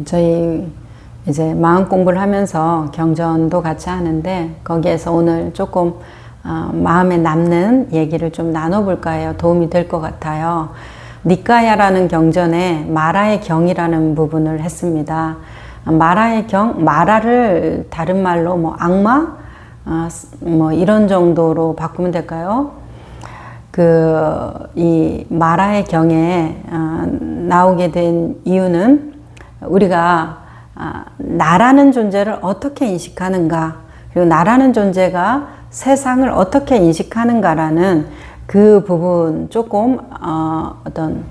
저희 이제 마음 공부를 하면서 경전도 같이 하는데 거기에서 오늘 조금 마음에 남는 얘기를 좀 나눠볼까 해요. 도움이 될 것 같아요. 니까야라는 경전에 마라의 경이라는 부분을 했습니다. 마라의 경, 마라를 다른 말로 뭐 악마? 뭐 이런 정도로 바꾸면 될까요? 이 마라의 경에 나오게 된 이유는 우리가 나라는 존재를 어떻게 인식하는가, 그리고 나라는 존재가 세상을 어떻게 인식하는가라는 그 부분 조금 어떤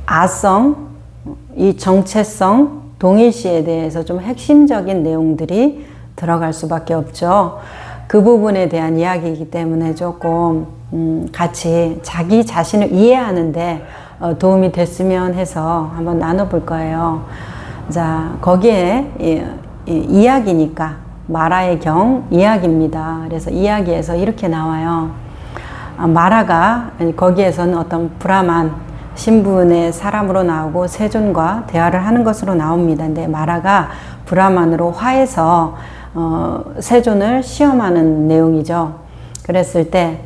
아성, 이 정체성, 동일시에 대해서 좀 핵심적인 내용들이 들어갈 수밖에 없죠. 그 부분에 대한 이야기이기 때문에 조금 같이 자기 자신을 이해하는데 도움이 됐으면 해서 한번 나눠볼 거예요. 자, 거기에 이야기니까 마라의 경 이야기입니다. 그래서 이야기에서 이렇게 나와요. 마라가 거기에서는 어떤 브라만 신분의 사람으로 나오고 세존과 대화를 하는 것으로 나옵니다. 근데 마라가 브라만으로 화해서 세존을 시험하는 내용이죠. 그랬을 때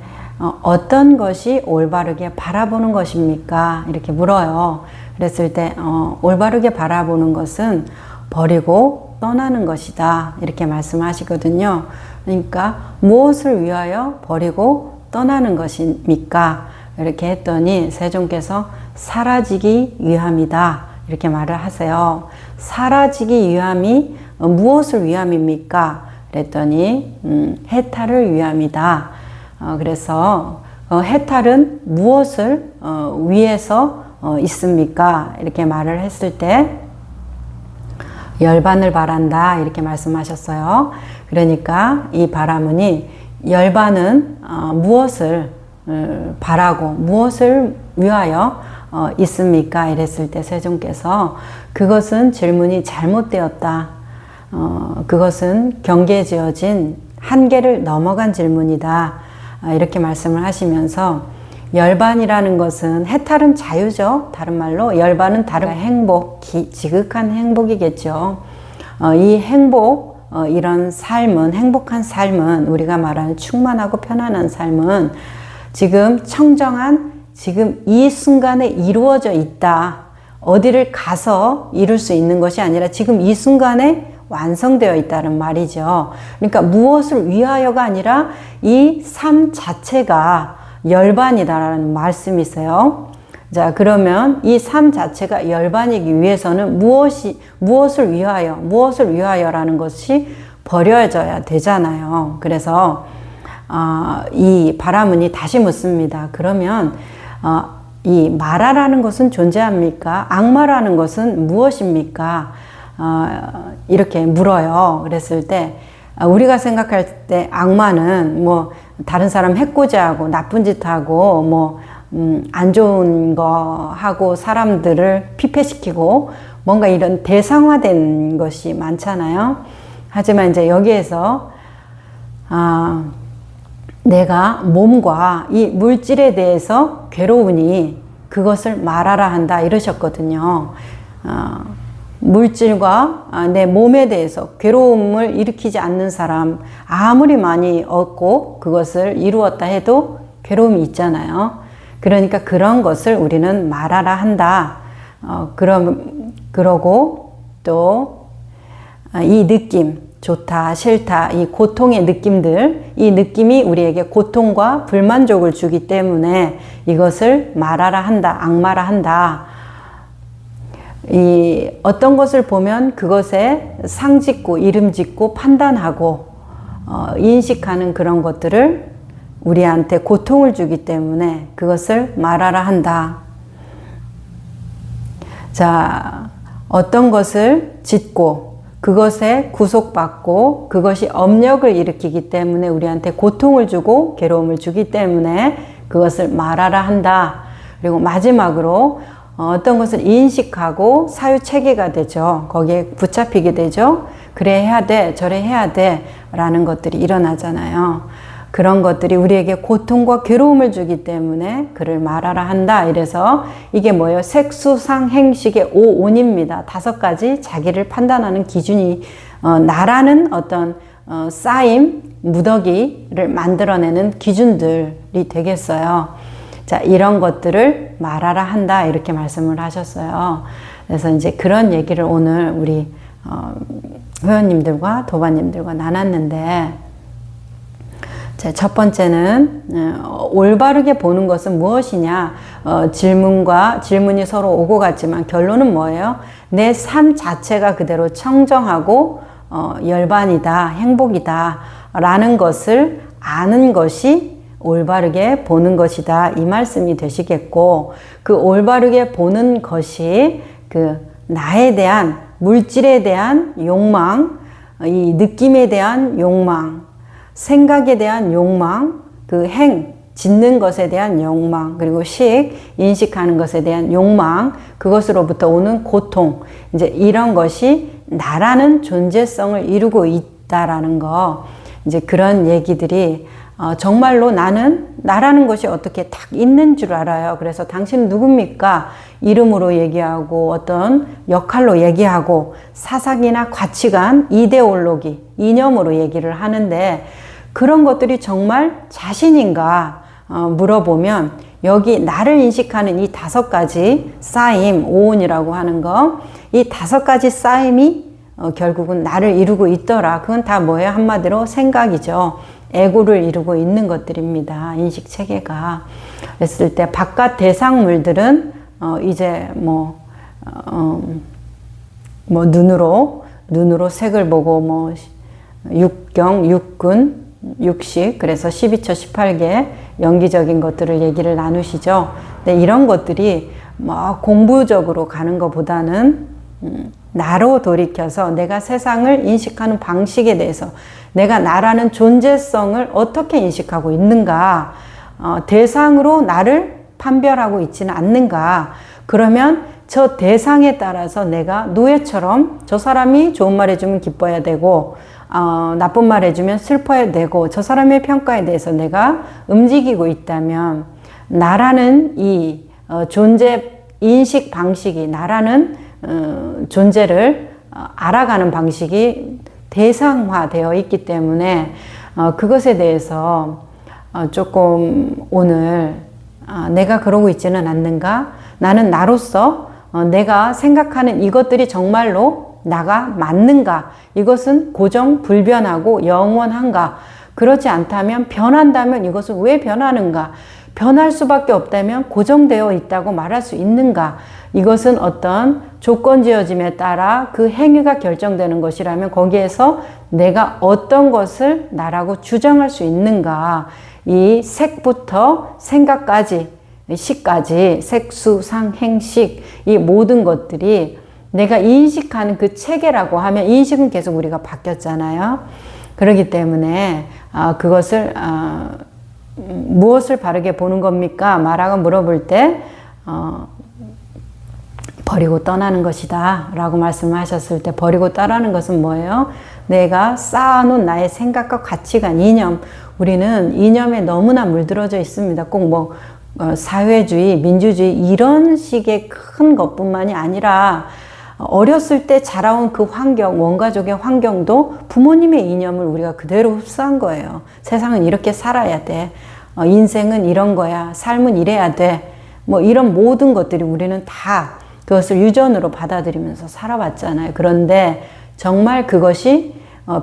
어떤 것이 올바르게 바라보는 것입니까? 이렇게 물어요. 그랬을 때 올바르게 바라보는 것은 버리고 떠나는 것이다. 이렇게 말씀하시거든요. 그러니까 무엇을 위하여 버리고 떠나는 것입니까? 이렇게 했더니 세존께서 사라지기 위함이다. 이렇게 말을 하세요. 사라지기 위함이 무엇을 위함입니까? 그랬더니 해탈을 위함이다. 그래서 해탈은 무엇을 위해서 있습니까? 이렇게 말을 했을 때 열반을 바란다. 이렇게 말씀하셨어요. 그러니까 이 바라문이 열반은 무엇을 바라고 무엇을 위하여 있습니까? 이랬을 때 세존께서 그것은 질문이 잘못되었다. 그것은 경계에 지어진 한계를 넘어간 질문이다. 이렇게 말씀을 하시면서 열반이라는 것은 해탈은 자유죠. 다른 말로 열반은 다른 행복, 지극한 행복이겠죠. 이 행복, 이런 삶은 행복한 삶은 우리가 말하는 충만하고 편안한 삶은 지금 청정한 지금 이 순간에 이루어져 있다. 어디를 가서 이룰 수 있는 것이 아니라 지금 이 순간에 완성되어 있다는 말이죠. 그러니까 무엇을 위하여가 아니라 이 삶 자체가 열반이다라는 말씀이 있어요. 자, 그러면 이 삶 자체가 열반이기 위해서는 무엇을 위하여라는 것이 버려져야 되잖아요. 그래서 이 바라문이 다시 묻습니다. 그러면 이 마라라는 것은 존재합니까? 악마라는 것은 무엇입니까? 이렇게 물어요. 그랬을 때 우리가 생각할 때 악마는 뭐 다른 사람 해코지하고 나쁜 짓 하고 뭐 안 좋은 거 하고 사람들을 피폐시키고 뭔가 이런 대상화된 것이 많잖아요. 하지만 이제 여기에서 내가 몸과 이 물질에 대해서 괴로우니 그것을 말하라 한다 이러셨거든요. 물질과 내 몸에 대해서 괴로움을 일으키지 않는 사람 아무리 많이 얻고 그것을 이루었다 해도 괴로움이 있잖아요. 그러니까 그런 것을 우리는 말하라 한다. 그러고 또 이 느낌, 좋다, 싫다, 이 고통의 느낌들, 이 느낌이 우리에게 고통과 불만족을 주기 때문에 이것을 말하라 한다, 악마라 한다. 이 어떤 것을 보면 그것에 상 짓고 이름 짓고 판단하고 인식하는 그런 것들을 우리한테 고통을 주기 때문에 그것을 말하라 한다. 자, 어떤 것을 짓고 그것에 구속받고 그것이 업력을 일으키기 때문에 우리한테 고통을 주고 괴로움을 주기 때문에 그것을 말하라 한다. 그리고 마지막으로 어떤 것을 인식하고 사유체계가 되죠. 거기에 붙잡히게 되죠. 그래 해야 돼, 저래 해야 돼 라는 것들이 일어나잖아요. 그런 것들이 우리에게 고통과 괴로움을 주기 때문에 그를 말하라 한다. 이래서 이게 뭐예요? 색수상행식의 오온입니다. 5가지 자기를 판단하는 기준이 나라는 어떤 쌓임, 무더기를 만들어내는 기준들이 되겠어요. 자, 이런 것들을 말하라 한다. 이렇게 말씀을 하셨어요. 그래서 이제 그런 얘기를 오늘 우리 회원님들과 도반님들과 나눴는데, 첫 번째는 올바르게 보는 것은 무엇이냐. 질문이 서로 오고 갔지만 결론은 뭐예요? 내 삶 자체가 그대로 청정하고 열반이다, 행복이다 라는 것을 아는 것이 올바르게 보는 것이다, 이 말씀이 되시겠고, 그 올바르게 보는 것이 그 나에 대한, 물질에 대한 욕망, 이 느낌에 대한 욕망, 생각에 대한 욕망, 그 짓는 것에 대한 욕망, 그리고 인식하는 것에 대한 욕망, 그것으로부터 오는 고통, 이제 이런 것이 나라는 존재성을 이루고 있다라는 거, 이제 그런 얘기들이 정말로 나라는 것이 어떻게 딱 있는 줄 알아요. 그래서 당신 누굽니까? 이름으로 얘기하고 어떤 역할로 얘기하고 사상이나 가치관, 이데올로기, 이념으로 얘기를 하는데, 그런 것들이 정말 자신인가 물어보면 여기 나를 인식하는 이 5가지 쌓임, 오온이라고 하는 거, 이 5가지 쌓임이 결국은 나를 이루고 있더라. 그건 다 뭐예요? 한마디로 생각이죠. 에고를 이루고 있는 것들입니다. 인식 체계가. 그랬을 때 바깥 대상물들은 이제 눈으로 색을 보고 육경, 육군, 육식, 그래서 12처 18개 연기적인 것들을 얘기를 나누시죠. 근데 이런 것들이 공부적으로 가는 것보다는 나로 돌이켜서 내가 세상을 인식하는 방식에 대해서, 내가 나라는 존재성을 어떻게 인식하고 있는가, 대상으로 나를 판별하고 있지는 않는가. 그러면 저 대상에 따라서 내가 노예처럼 저 사람이 좋은 말 해주면 기뻐야 되고, 나쁜 말 해주면 슬퍼야 되고, 저 사람의 평가에 대해서 내가 움직이고 있다면, 나라는 이 존재 인식 방식이, 나라는 존재를 알아가는 방식이 대상화되어 있기 때문에 그것에 대해서 조금 오늘 내가 그러고 있지는 않는가? 나는 나로서 내가 생각하는 이것들이 정말로 나가 맞는가? 이것은 고정 불변하고 영원한가? 그렇지 않다면, 변한다면 이것은 왜 변하는가? 변할 수밖에 없다면 고정되어 있다고 말할 수 있는가? 이것은 어떤 조건 지어짐에 따라 그 행위가 결정되는 것이라면 거기에서 내가 어떤 것을 나라고 주장할 수 있는가? 이 색부터 생각까지, 식까지, 색수상행식, 이 모든 것들이 내가 인식하는 그 체계라고 하면, 인식은 계속 우리가 바뀌었잖아요. 그렇기 때문에 그것을 무엇을 바르게 보는 겁니까? 마라가 물어볼 때 버리고 떠나는 것이다 라고 말씀하셨을 때, 버리고 떠나는 것은 뭐예요? 내가 쌓아놓은 나의 생각과 가치관, 이념, 우리는 이념에 너무나 물들어져 있습니다. 꼭 사회주의, 민주주의 이런 식의 큰 것뿐만이 아니라 어렸을 때 자라온 그 환경, 원가족의 환경도 부모님의 이념을 우리가 그대로 흡수한 거예요. 세상은 이렇게 살아야 돼. 인생은 이런 거야. 삶은 이래야 돼. 이런 모든 것들이 우리는 다 그것을 유전으로 받아들이면서 살아왔잖아요. 그런데 정말 그것이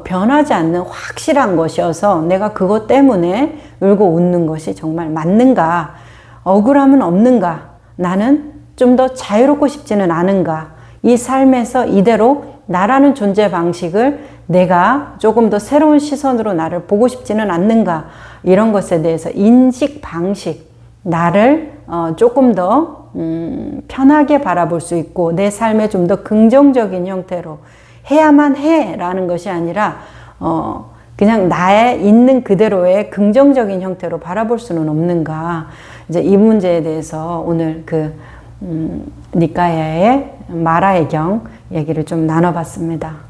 변하지 않는 확실한 것이어서 내가 그것 때문에 울고 웃는 것이 정말 맞는가? 억울함은 없는가? 나는 좀 더 자유롭고 싶지는 않은가? 이 삶에서 이대로 나라는 존재 방식을 내가 조금 더 새로운 시선으로 나를 보고 싶지는 않는가? 이런 것에 대해서 인식 방식, 나를 조금 더 편하게 바라볼 수 있고, 내 삶에 좀 더 긍정적인 형태로 해야만 해라는 것이 아니라 그냥 나의 있는 그대로의 긍정적인 형태로 바라볼 수는 없는가? 이제 이 문제에 대해서 오늘 니까야의 마라의 경 얘기를 좀 나눠봤습니다.